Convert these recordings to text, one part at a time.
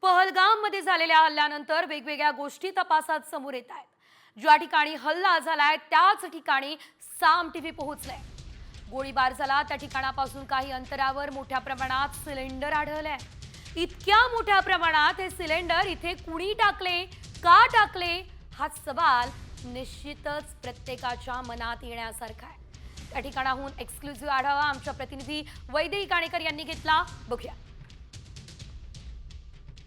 पहलगाममध्ये झालेल्या हल्ल्यानंतर वेगवेगळ्या गोष्टी तपासात समोर येत आहेत। ज्या ठिकाणी हल्ला झालाय त्याच ठिकाणी साम टीव्ही पोहोचलाय। गोळीबार झाला त्या ठिकाणापासून काही अंतरावर मोठ्या प्रमाणात सिलेंडर आढळले। इतक्या मोठ्या प्रमाणात हे सिलेंडर इथे कुणी टाकले, का टाकले हा सवाल निश्चितच प्रत्येकाच्या मनात येण्यासारखा आहे। त्या ठिकाणाहून एक्सक्लुझिव्ह आढावा आमच्या प्रतिनिधी वैदेही काणेकर यांनी घेतला, बघूया।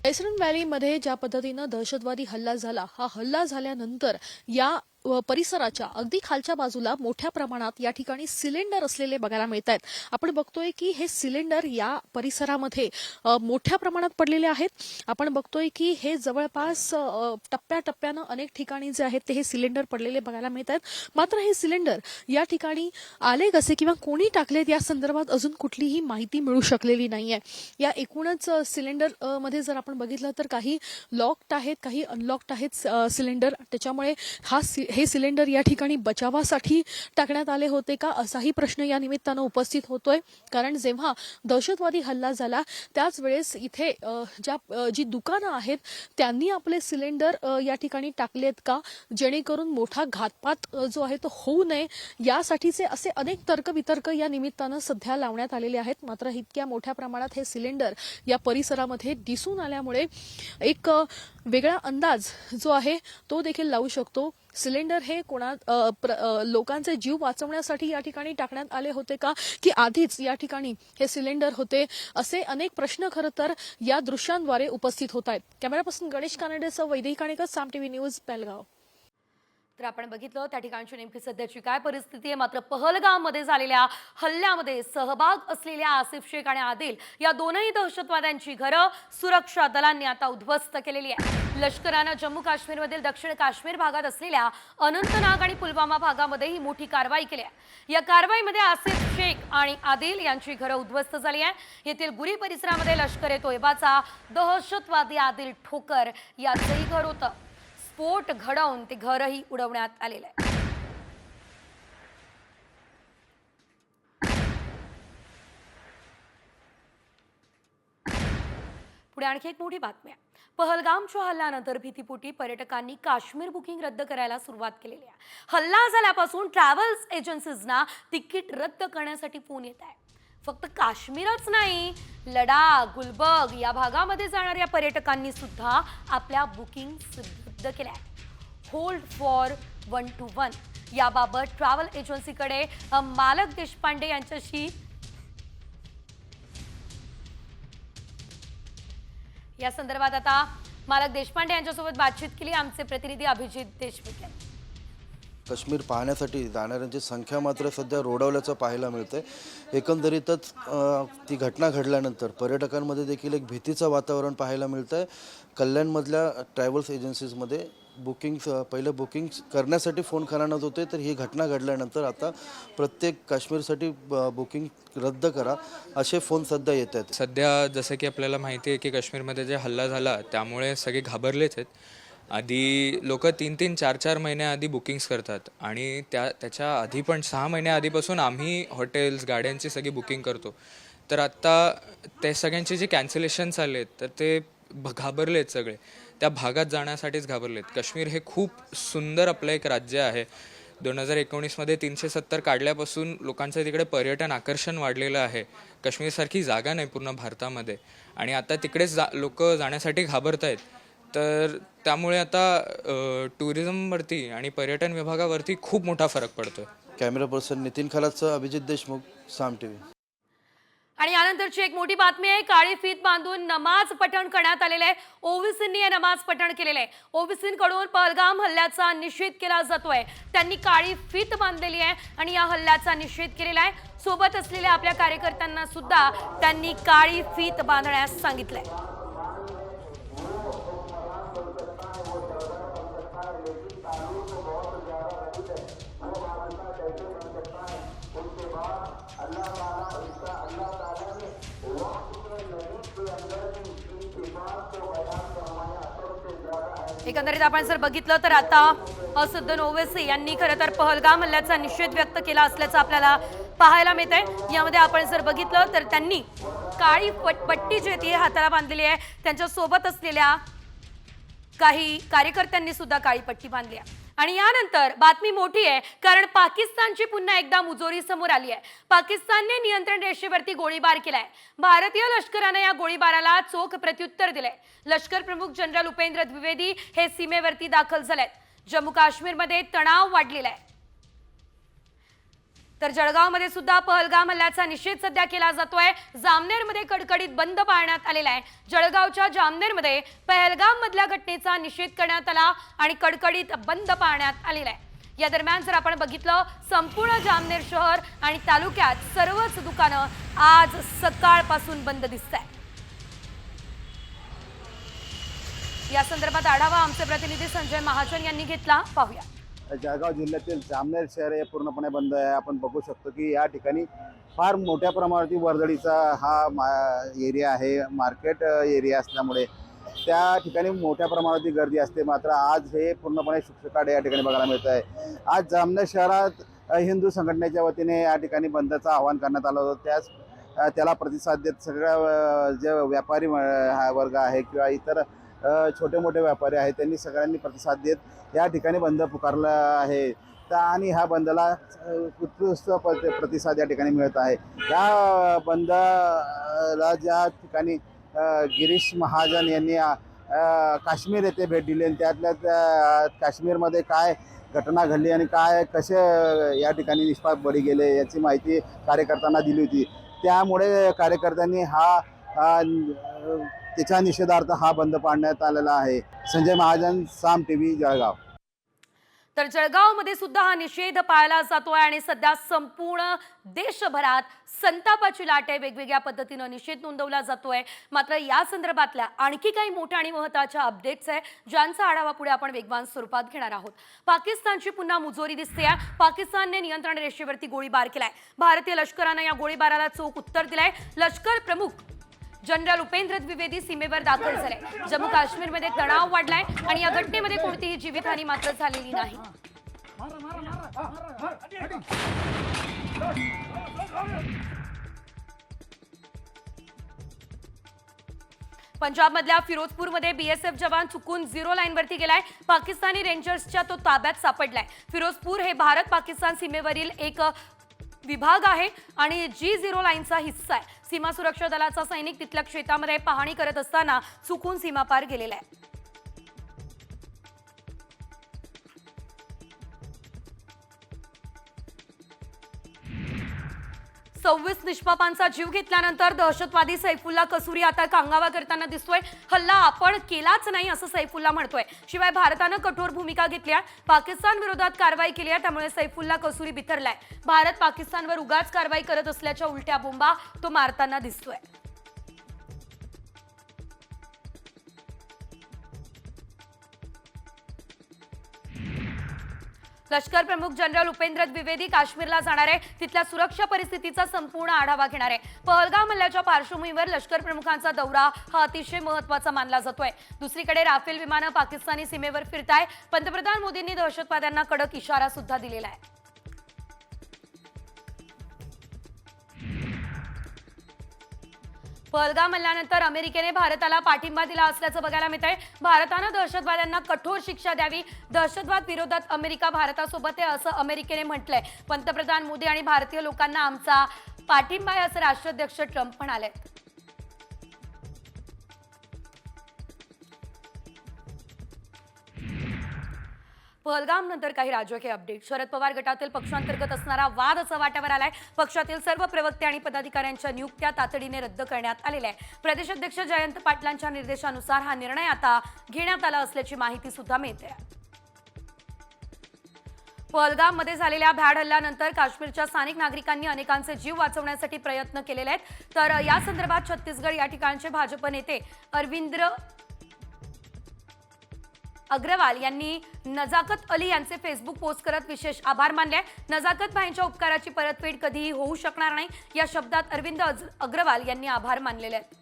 एसरन व्हॅलीमध्ये ज्या पद्धतीनं दहशतवादी हल्ला झाला, हा हल्ला झाल्यानंतर या परिसराच्या अगदी खालच्या बाजूला मोठ्या प्रमाणात या ठिकाणी सिलेंडर असलेले बघायला मिळत आहेत। आपण बघतोय की हे सिलेंडर या परिसरामध्ये मोठ्या प्रमाणात पडलेले आहेत। आपण बघतोय की हे जवळपास टप्प्याटप्प्यानं अनेक ठिकाणी जे आहेत ते हे सिलेंडर पडलेले बघायला मिळत आहेत। मात्र हे सिलेंडर या ठिकाणी आले कसे किंवा कोणी टाकलेत या संदर्भात अजून कुठलीही माहिती मिळू शकलेली नाहीये। या एकूणच सिलेंडर मध्ये जर आपण बघितलं तर काही लॉक्ड आहेत, काही अनलॉक्ड आहेत सिलेंडर। त्याच्यामुळे हे सिलेंडर या ठिकाणी बचावासाठी टाकण्यात आले होते का असाही प्रश्न या निमित्तानं उपस्थित होतोय। कारण जेव्हा दहशतवादी हल्ला झाला त्याच वेळेस इथे जी दुकानं आहेत त्यांनी आपले सिलेंडर या ठिकाणी टाकलेत का, जेणेकरून मोठा घातपात जो आहे तो होऊ नये यासाठीचे असे अनेक तर्कवितर्क या निमित्तानं सध्या लावण्यात आलेले आहेत। मात्र इतक्या मोठ्या प्रमाणात हे सिलेंडर या परिसरामध्ये दिसून आल्यामुळे एक वेगळा अंदाज जो आहे तो देखील लावू शकतो। सिलेंडर हे लोकांचे जीव वाचवण्यासाठी या ठिकाणी टाकण्यात आले होते का, की आधीच या ठिकाणी हे सिलेंडर होते, असे अनेक प्रश्न खरं तर या दृश्यांद्वारे उपस्थित होत आहेत। कॅमेरापर्सन गणेश कानडेसह वैदेही काणेकर, साम टीव्ही न्यूज, बेलगाव। तर आपण बघितलं त्या ठिकाणची नेमकी सध्याची काय परिस्थिती आहे। मात्र पहलगाममध्ये झालेल्या हल्ल्यामध्ये सहभाग असलेल्या आसिफ शेख आणि आदिल या दोनही दहशतवाद्यांची घरं सुरक्षा दलांनी आता उद्ध्वस्त केलेली आहे। लष्करानं जम्मू काश्मीरमधील दक्षिण काश्मीर भागात असलेल्या अनंतनाग आणि पुलवामा भागामध्ये ही मोठी कारवाई केली आहे। या कारवाईमध्ये आसिफ शेख आणि आदिल यांची घरं उद्ध्वस्त झाली आहे। येथील गुरी परिसरामध्ये लष्कर ए तोयबाचा दहशतवादी आदिल ठोकर याचंही घर होतं। स्फोट घडवून ते घरही उडवण्यात आलेलं आहे। पुढे आणखी एक मोठी बातमी आहे। पहलगामच्या हल्ल्यानंतर भीतीपोटी पर्यटकांनी काश्मीर बुकिंग रद्द करायला सुरुवात केलेली आहे। हल्ला झाल्यापासून ट्रॅव्हल्स एजन्सीजना तिकीट रद्द करण्यासाठी फोन येत आहे। फक्त काश्मीरच नाही, लडाख, गुलबर्ग या भागामध्ये जाणाऱ्या पर्यटकांनी सुद्धा आपल्या बुकिंग रद्द केल्या आहेत। होल्ड फॉर 121 याबाबत ट्रॅव्हल एजन्सीकडे मालक देशपांडे यांच्याशी या संदर्भात आता मालक देशपांडे यांच्यासोबत बातचीत केली आमचे प्रतिनिधी अभिजित देशमुख यांनी। काश्मीर पाहण्यासाठी जाणाऱ्यांची संख्या मात्र सध्या रोडावल्याचं पाहायला मिळतंय। एकंदरीतच ती घटना घडल्यानंतर पर्यटकांमध्ये देखील एक भीतीचं वातावरण पाहायला मिळतंय। कल्याणमधल्या ट्रॅव्हल्स एजन्सीजमध्ये पहिलं बुकिंग करण्यासाठी फोन करण्यात होते, तर ही घटना घडल्यानंतर आता प्रत्येक काश्मीरसाठी बुकिंग रद्द करा असे फोन सध्या येत आहेत। सध्या जसं की आपल्याला माहिती आहे की काश्मीरमध्ये जे हल्ला झाला त्यामुळे सगळे घाबरलेच आहेत। आधी लोक 3-3, 4-4 महिन्याआधी बुकिंग्स करतात आणि त्याच्या आधी पण 6 महिन्याआधीपासून आम्ही हॉटेल्स, गाड्यांची सगळी बुकिंग करतो। तर आत्ता ते सगळ्यांचे जे कॅन्सलेशन्स आलेत तर ते घाबरलेत, सगळे त्या भागात जाण्यासाठीच घाबरलेत। काश्मीर हे खूप सुंदर आपलं एक राज्य आहे। 2019मध्ये 370 काढल्यापासून लोकांचं तिकडे पर्यटन आकर्षण वाढलेलं आहे। काश्मीरसारखी जागा नाही पूर्ण भारतामध्ये आणि आता तिकडेच लोक जाण्यासाठी घाबरत आहेत। तर त्यामुळे आता टुरिझमवरती आणि पर्यटन विभागावरती खूप मोठा फरक पडतोय। कॅमेरा पर्सन नितीन खलातसह अभिजित देशमुख, साम टीव्ही। आणि यानंतरची एक मोठी बातमी आहे। काळी फीत बांधून नमाज पठण करण्यात आलेले आहे। ओवीसींनी हे नमाज पठण केलेले आहे। ओवीसींकडून पहलगाम हल्ल्याचा निषेध केला जातोय। त्यांनी काळी फीत बांधलेली आहे आणि या हल्ल्याचा निषेध केलेला आहे। सोबत असलेल्या आपल्या कार्यकर्त्यांना सुद्धा त्यांनी काळी फीत बांधण्यास सांगितलंय। एकंदरीत आपण जर बघितलं तर आता असदुद्दीन ओवैसी यांनी खरं तर पहलगाम हल्ल्याचा निषेध व्यक्त केला असल्याचं आपल्याला पाहायला मिळतंय। यामध्ये आपण जर बघितलं तर त्यांनी काळी पट्टी जी आहे ती हाताला बांधलेली आहे. त्यांच्या सोबत असलेल्या काही कार्यकर्त्यांनी सुद्धा काळी पट्टी बांधली आहे. आणि यानंतर बातमी मोठी आहे, कारण पाकिस्तानची पुन्हा एकदा मुजोरी समोर आली आहे. पाकिस्तानने नियंत्रण रेषेवरती गोळीबार केलाय. भारतीय लष्कराने या गोळीबाराला चोख प्रत्युत्तर दिलंय. लष्कर प्रमुख जनरल उपेंद्र द्विवेदी हे सीमेवरती दाखल झालेत. जम्मू काश्मीरमध्ये तणाव वाढलेला आहे. तर जळगावमध्ये सुद्धा पहलगाम हल्ल्याचा निषेध सध्या केला जातोय. जामनेरमध्ये कडकडीत बंद पाळण्यात आलेला आहे. जळगावच्या जामनेरमध्ये पहलगाम मधल्या घटनेचा निषेध करण्यात आला आणि कडकडीत बंद पाळण्यात आलेला आहे. या दरम्यान जर आपण बघितलं, संपूर्ण जामनेर शहर आणि तालुक्यात सर्वच दुकानं आज सकाळपासून बंद दिसत आहे. या संदर्भात आढावा आमचे प्रतिनिधी संजय महाजन यांनी घेतला. पाहूया. जळगाव जिल्ह्यातील जामनेर शहर हे पूर्णपणे बंद आहे. आपण बघू शकतो की या ठिकाणी फार मोठ्या प्रमाणावरती वर्दळीचा हा एरिया आहे. मार्केट एरिया असल्यामुळे त्या ठिकाणी मोठ्या प्रमाणावरती गर्दी असते. मात्र आज हे पूर्णपणे शुकशुकाट या ठिकाणी बघायला मिळत आहे. आज जामनेर शहरात हिंदू संघटनेच्या वतीने या ठिकाणी बंदचं आवाहन करण्यात आलं होतं. त्याला प्रतिसाद देत सगळ्या जे व्यापारी वर्ग आहे किंवा इतर छोटे मोठे व्यापारी आहेत त्यांनी सगळ्यांनी प्रतिसाद देत या ठिकाणी बंद पुकारला आहे. आणि ह्या बंदला उत्कृष्ट प्रतिसाद या ठिकाणी मिळत आहे. या बंदला ज्या ठिकाणी गिरीश महाजन यांनी काश्मीर येथे भेट दिली आणि त्यातल्या काश्मीरमध्ये काय घटना घडली आणि कसे या ठिकाणी निष्पाप बळी गेले याची माहिती कार्यकर्त्यांना दिली होती. त्यामुळे कार्यकर्त्यांनी त्याच्या निषेधार्थ हा बंद पाडण्यात आलेला आहे. संजय महाजन, साम टीव्ही, जळगाव. तर जळगावमध्ये सुद्धा हा निषेध पाळला जातोय आणि सध्या संपूर्ण देशभरात संतापाची लाट आहे. वेगवेगळ्या पद्धतीनं निषेध नोंदवला जातोय. मात्र या संदर्भातल्या आणखी काही मोठ्या आणि महत्त्वाच्या अपडेट्स आहे, ज्यांचा आढावा पुढे आपण वेगवान स्वरूपात घेणार आहोत. पाकिस्तानची पुन्हा मुजोरी दिसते आहे. पाकिस्तानने नियंत्रण रेषेवरती गोळीबार केलाय. भारतीय लष्करानं या गोळीबाराला चोख उत्तर दिलंय. लष्कर प्रमुख जनरल उपेंद्र द्विवेदी सीमेवर दाखल झाले. जम्मू काश्मीरमध्ये तणाव वाढलाय आणि या घटनेमध्ये कोणतीही जीवितहानी मात्र झालेली नाही. पंजाबमधल्या फिरोजपूरमध्ये बीएसएफ जवान चुकून 0 लाईनवरती गेलाय. पाकिस्तानी रेंजर्सच्या तो ताब्यात सापडलाय. फिरोजपूर हे भारत पाकिस्तान सीमेवरील एक विभाग आहे आणि G0 लाईनचा हिस्सा आहे. सीमा सुरक्षा दलाचा सैनिक तिथल्या क्षेत्रामध्ये पाहणी करत असताना चुकून सीमापार गेलेला आहे. सव्वीस निष्पापांचा जीव घेतल्यानंतर दहशतवादी सैफुल्ला कसुरी आता कांगावा करताना दिसतोय. हल्ला आपण केलाच नाही असं सैफुल्ला म्हणतोय. शिवाय भारतानं कठोर भूमिका घेतली आहे, पाकिस्तान विरोधात कारवाई केली आहे. त्यामुळे सैफुल्ला कसुरी बिथरलाय. भारत पाकिस्तानवर उगाच कारवाई करत असल्याच्या उलट्या बोंबा तो मारताना दिसतोय. लष्कर प्रमुख जनरल उपेंद्र द्विवेदी काश्मीरला जाणार आहे. तिथल्या सुरक्षा परिस्थितीचा संपूर्ण आढावा घेणार आहे. पहलगाम हल्ल्याच्या पार्श्वभूमीवर लष्कर प्रमुखांचा दौरा हा अतिशय महत्त्वाचा मानला जातोय. दुसरीकडे राफेल विमानं पाकिस्तानी सीमेवर फिरताय. पंतप्रधान मोदींनी दहशतवाद्यांना कडक इशारा सुद्धा दिलेला आहे. पहलगाम हल्ल्यानंतर अमेरिकेने भारताला पाठिंबा दिला असल्याचं बघायला मिळतंय. भारतानं दहशतवाद्यांना कठोर शिक्षा द्यावी. दहशतवाद विरोधात अमेरिका भारतासोबत आहे असं अमेरिकेने म्हटलंय. पंतप्रधान मोदी आणि भारतीय लोकांना आमचा पाठिंबा आहे असं राष्ट्राध्यक्ष ट्रम्प म्हणाले. पहलगाम नंतर काही राजकीय अपडेट. शरद पवार गटातील पक्षांतर्गत असणारा वाद चव्हाट्यावर आलाय. पक्षातील सर्व प्रवक्ते आणि पदाधिकाऱ्यांच्या नियुक्त्या तातडीने रद्द करण्यात आलेल्या आहे. प्रदेशाध्यक्ष जयंत पाटलांच्या निर्देशानुसार हा निर्णय आता घेण्यात आला असल्याची माहिती सुद्धा मिळते. पहलगाम मध्ये झालेल्या भ्याड हल्ल्यानंतर काश्मीरच्या स्थानिक नागरिकांनी अनेकांचे जीव वाचवण्यासाठी प्रयत्न केलेले आहेत. तर या संदर्भात छत्तीसगड या ठिकाणचे भाजप नेते अरविंद्र अग्रवाल यांनी नजाकत अली यांचे फेसबुक पोस्ट करत विशेष आभार मानले. नजाकत भाईंच्या उपकाराची परतफेड कधीही होऊ शकणार नाही या शब्दात अरविंद अग्रवाल यांनी आभार मानलेले आहेत.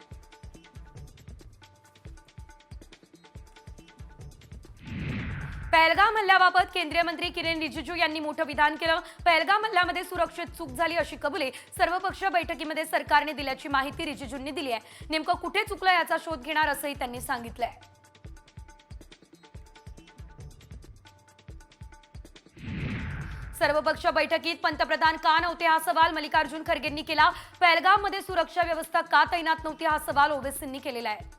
पहलगाम हल्ल्याबाबत केंद्रीय मंत्री किरेन रिजिजू यांनी मोठं विधान केलं. पहलगाम हल्ल्यामध्ये सुरक्षेत चूक झाली अशी कबुली सर्वपक्षीय बैठकीमध्ये सरकारने दिल्याची माहिती रिजिजूंनी दिली आहे. नेमकं कुठे चुकलं याचा शोध घेणार असंही त्यांनी सांगितलंय. सर्वपक्षीय बैठकीत पंतप्रधान का नव्हते हा सवाल मल्लिकार्जुन खरगेंनी केला. पहलगाममध्ये सुरक्षा व्यवस्था का तैनात नव्हती हा सवाल ओवैसींनी केलेला आहे.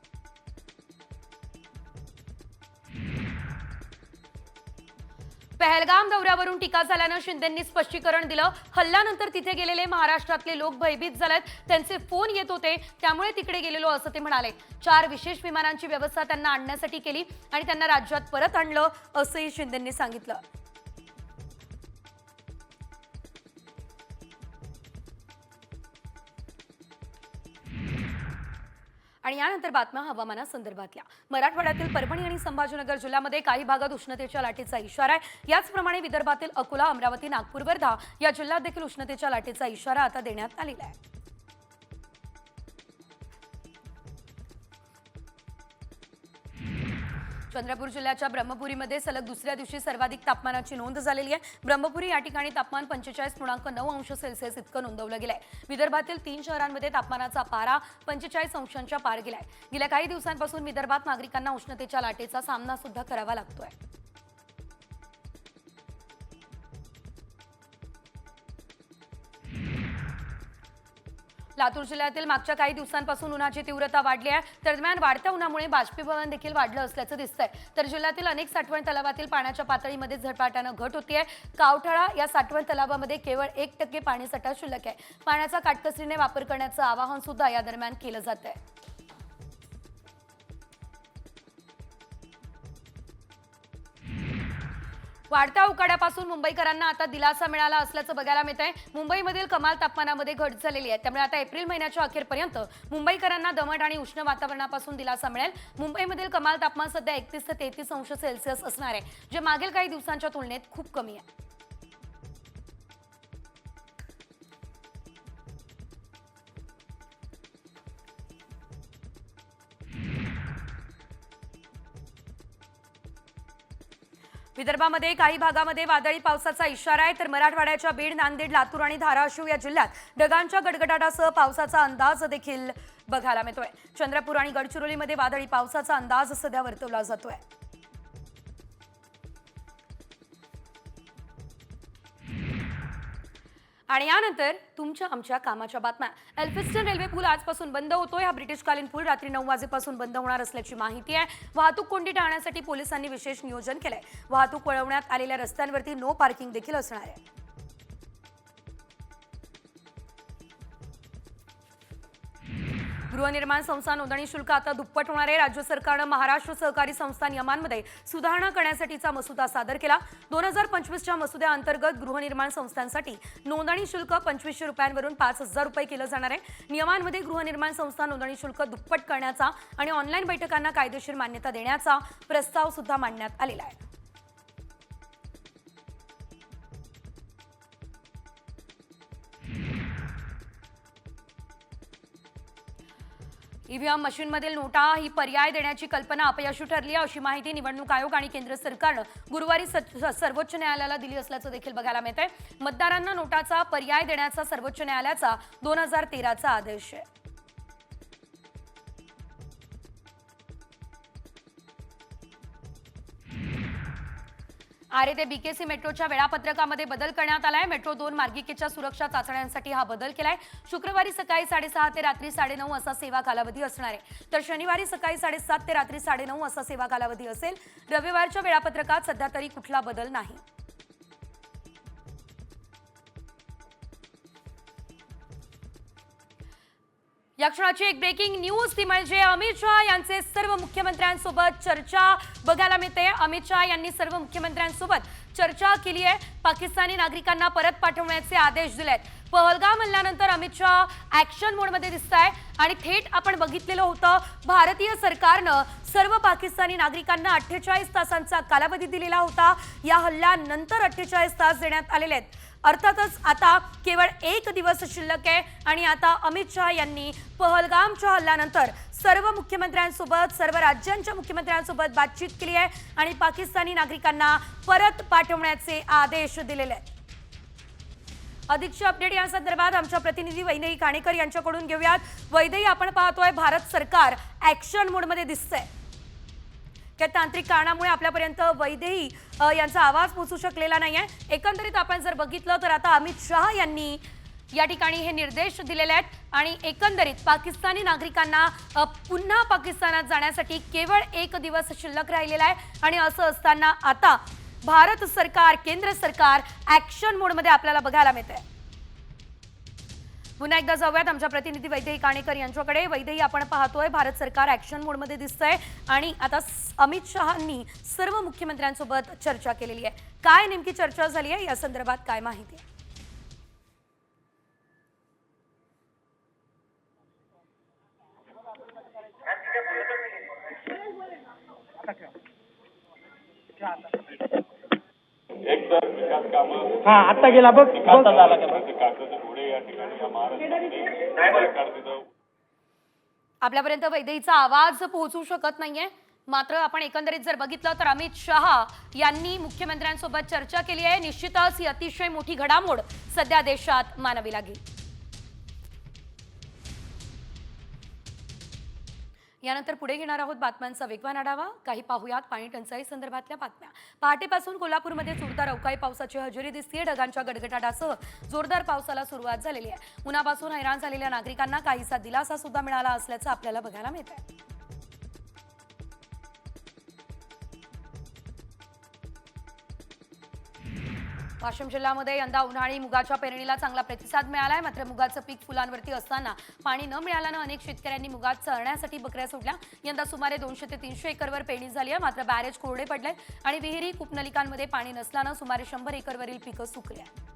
पहलगाम दौऱ्यावरून टीका झाल्यानं शिंदेंनी स्पष्टीकरण दिलं. हल्ल्यानंतर तिथे गेलेले महाराष्ट्रातले लोक भयभीत झालेत. त्यांचे फोन येत होते, त्यामुळे तिकडे गेलेलो असं ते म्हणाले. 4 विशेष विमानांची व्यवस्था त्यांना आणण्यासाठी केली आणि त्यांना राज्यात परत आणलं असंही शिंदेंनी सांगितलं. आणि यानंतर बातम्या हवामानासंदर्भातल्या. मराठवाड्यातील परभणी आणि संभाजीनगर जिल्ह्यामध्ये काही भागात उष्णतेच्या लाटेचा इशारा आहे. याचप्रमाणे विदर्भातील अकोला, अमरावती, नागपूर, वर्धा या जिल्ह्यात देखील उष्णतेच्या लाटेचा इशारा आता देण्यात आलेला आहे. चंद्रपूर जिल्ह्याच्या ब्रह्मपुरीमध्ये सलग दुसऱ्या दिवशी सर्वाधिक तापमानाची नोंद झालेली आहे. ब्रह्मपुरी या ठिकाणी तापमान 45.9 अंश सेल्सिअस इतकं नोंदवलं गेलंय. विदर्भातील 3 शहरांमध्ये तापमानाचा पारा 45 अंशांच्या पार गेलाय. गेल्या काही दिवसांपासून विदर्भात नागरिकांना उष्णतेच्या लाटेचा सामना सुद्धा करावा लागतोय. लातूर जिल्ह्यातील मागच्या काही दिवसांपासून उन्हाची तीव्रता वाढली आहे. दरम्यान वाढत्या उन्हामुळे बाष्पीभवन देखील वाढलं असल्याचं दिसतंय. तर जिल्ह्यातील अनेक साठवण तलावातील पाण्याच्या पातळीमध्ये झपाट्यानं घट होतीये. कावठाळा या साठवण तलावामध्ये केवळ 1% पाणीसाठा शिल्लक आहे. पाण्याचा काटकसरीने वापर करण्याचं आवाहन सुद्धा या दरम्यान केलं जात आहे. वाढत्या उकाड्यापासून मुंबईकरांना आता दिलासा मिळाला असल्याचं बघायला मिळतंय. मुंबईमधील कमाल तापमानामध्ये घट झालेली आहे. त्यामुळे आता एप्रिल महिन्याच्या अखेरपर्यंत मुंबईकरांना दमट आणि उष्ण वातावरणापासून दिलासा मिळेल. मुंबईमधील कमाल तापमान सध्या 31 ते 33 अंश सेल्सिअस असणार आहे, जे मागील काही दिवसांच्या तुलनेत खूप कमी आहे. विदर्भामध्ये काही भागामध्ये वादळी पावसाचा इशारा आहे. तर मराठवाड्याच्या बीड, नांदेड, लातूर आणि धाराशिव या जिल्ह्यात ढगांच्या गडगडाटासह पावसाचा अंदाज देखील बघायला मिळतोय. चंद्रपूर आणि गडचिरोलीमध्ये वादळी पावसाचा अंदाज सध्या वर्तवला जातोय. आणि यानंतर तुमच्या आमच्या कामाच्या बातम्या. एल्फिस्टन रेल्वे पूल आजपासून बंद होतोय. हा ब्रिटिशकालीन पूल रात्री 9 वाजेपासून बंद होणार असल्याची माहिती आहे. वाहतूक कोंडी टाळण्यासाठी पोलिसांनी विशेष नियोजन केलंय. वाहतूक वळवण्यात आलेल्या रस्त्यांवरती नो पार्किंग देखील असणार आहे. गृहनिर्माण संस्था नोंदणी शुल्क आता दुप्पट होणार आहे. राज्य सरकारनं महाराष्ट्र सहकारी संस्था नियमांमध्ये सुधारणा करण्यासाठीचा मसुदा सादर केला. 2025च्या मसुद्याअंतर्गत गृहनिर्माण संस्थांसाठी नोंदणी शुल्क 2500 रुपयांवरून 5000 रुपये केलं जाणार आहे. नियमांमध्ये गृहनिर्माण संस्था नोंदणी शुल्क दुप्पट करण्याचा आणि ऑनलाईन बैठकांना कायदेशीर मान्यता देण्याचा प्रस्ताव सुद्धा मांडण्यात आलेला आहे. ईव्हीएम मशीनमधील नोटा ही पर्याय देण्याची कल्पना अपयशी ठरली आहे, अशी माहिती निवडणूक आयोग आणि केंद्र सरकारनं गुरुवारी सर्वोच्च न्यायालयाला दिली असल्याचं देखील बघायला मिळतंय. मतदारांना नोटाचा पर्याय देण्याचा सर्वोच्च न्यायालयाचा 2013चा आदेश आहे. आरे ते बीकेसी मेट्रोच्या वेळापत्रकामध्ये बदल करण्यात आलाय. मेट्रो 2 मार्गिकेच्या सुरक्षा चाचण्यांसाठी हा बदल केलाय. शुक्रवारी सकाळी 6:30 ते रात्री 9:30 असा सेवा कालावधी असणार आहे. तर शनिवारी सकाळी 7:30 ते रात्री 9:30 असा सेवा कालावधी असेल. रविवारच्या वेळापत्रकात सध्या तरी कुठला बदल नाही. या क्षणाची एक ब्रेकिंग न्यूज ती म्हणजे अमित शहा यांचे सर्व मुख्यमंत्र्यांसोबत चर्चा बघायला मिळते. अमित शहा यांनी सर्व मुख्यमंत्र्यांसोबत चर्चा केली आहे. पाकिस्तानी नागरिकांना परत पाठवण्याचे आदेश दिलेत. पहलगाम हल्ल्यानंतर अमित शहा ऍक्शन मोडमध्ये दिसत आहे आणि थेट आपण बघितलेलं होतं भारतीय सरकारनं सर्व पाकिस्तानी नागरिकांना 48 तासांचा कालावधी दिलेला होता. या हल्ल्यानंतर 48 तास देण्यात आलेले आहेत. अर्थातच आता केवळ एक दिवस शिल्लक आहे आणि आता अमित शहा यांनी पहलगामच्या हल्ल्यानंतर सर्व मुख्यमंत्र्यांसोबत, सर्व राज्यांच्या मुख्यमंत्र्यांसोबत बातचीत केली आहे आणि पाकिस्तानी नागरिकांना परत पाठवण्याचे आदेश दिलेले आहेत. अधिकचे अपडेट या संदर्भात आमच्या प्रतिनिधी वैदेही काणेकर यांच्याकडून घेऊयात. वैदेही, आपण पाहतोय भारत सरकार ऍक्शन मोडमध्ये दिसतंय. काही तांत्रिक कारणामुळे आपल्यापर्यंत वैदेही यांचा आवाज पोहोचू शकलेला नाहीये. एकंदरीत आपण जर बघितलं तर आता अमित शहा यांनी या ठिकाणी हे निर्देश दिलेले आहेत आणि एकंदरीत पाकिस्तानी नागरिकांना पुन्हा पाकिस्तानात जाण्यासाठी केवळ एक दिवस शिल्लक राहिलेला आहे आणि असं असताना आता भारत सरकार, केंद्र सरकार ऍक्शन मोडमध्ये आपल्याला बघायला मिळतंय. पुन्हा एकदा जाऊयात आमच्या प्रतिनिधी वैदेही काणेकर यांच्याकडे. वैदेही, आपण पाहतोय भारत सरकार ऍक्शन मोडमध्ये दिसतंय आणि आता अमित शहांनी सर्व मुख्यमंत्र्यांसोबत चर्चा केलेली आहे. काय नेमकी चर्चा झाली आहे या संदर्भात काय माहिती आहे? हा आता गेला बघ आपल्यापर्यंत वैदेहीचा आवाज पोहोचू शकत नाहीये. मात्र आपण एकंदरीत जर बघितलं तर अमित शहा यांनी मुख्यमंत्र्यांसोबत चर्चा केली आहे. निश्चितच ही अतिशय मोठी घडामोड सध्या देशात मानावी लागेल. यानंतर पुढे घेणार आहोत बातम्यांचा वेगवान आढावा. काही पाहुयात पाणी टंचाई संदर्भातल्या बातम्या. पहाटेपासून कोल्हापूरमध्ये जोरदार अवकाळी पावसाची हजेरी दिसते. ढगांच्या गडगडाटासह जोरदार पावसाला सुरुवात झालेली आहे. उन्हापासून हैराण झालेल्या नागरिकांना काहीसा दिलासा सुद्धा मिळाला असल्याचं आपल्याला बघायला मिळत आहे. वाशिम जिल्ह्यामध्ये यंदा उन्हाळी मुगाच्या पेरणीला चांगला प्रतिसाद मिळालाय. मात्र मुगाचं पीक फुलांवरती असताना पाणी न मिळाल्यानं अनेक शेतकऱ्यांनी मुगात चरण्यासाठी बकऱ्या सोडल्या. यंदा सुमारे 200 ते 300 एकरवर पेरणी झाली आहे. मात्र बॅरेज कोरडे पडले आणि विहिरी, कूपनलिकांमध्ये पाणी नसल्यानं सुमारे 100 एकरवरील पिकं सुकली आहेत.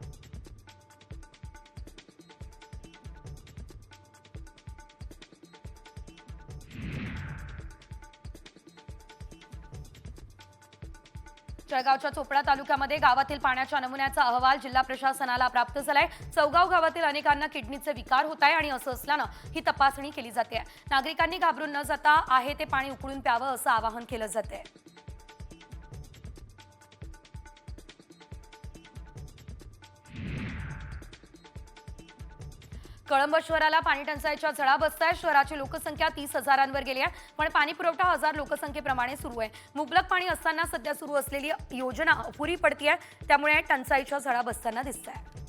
जळगावच्या चोपडा तालुक्यामध्ये गावातील पाण्याच्या नमुन्याचा अहवाल जिल्हा प्रशासनाला प्राप्त झालाय. चौगाव गावातील अनेकांना किडनीचे विकार होत आहे आणि असं असल्यानं ही तपासणी केली जाते. नागरिकांनी घाबरून न जाता आहे ते पाणी उकळून प्यावं असं आवाहन केलं जाते. कळंब शहराला पाणी टंचाईच्या झळा बसताय. शहराची लोकसंख्या 30,000 गेली आहे, पण पाणी पुरवठा 1000 लोकसंख्येप्रमाणे सुरू आहे. मुबलक पाणी असताना सध्या सुरू असलेली योजना अपुरी पडतीये, त्यामुळे टंचाईच्या झळा बसताना दिसत आहे.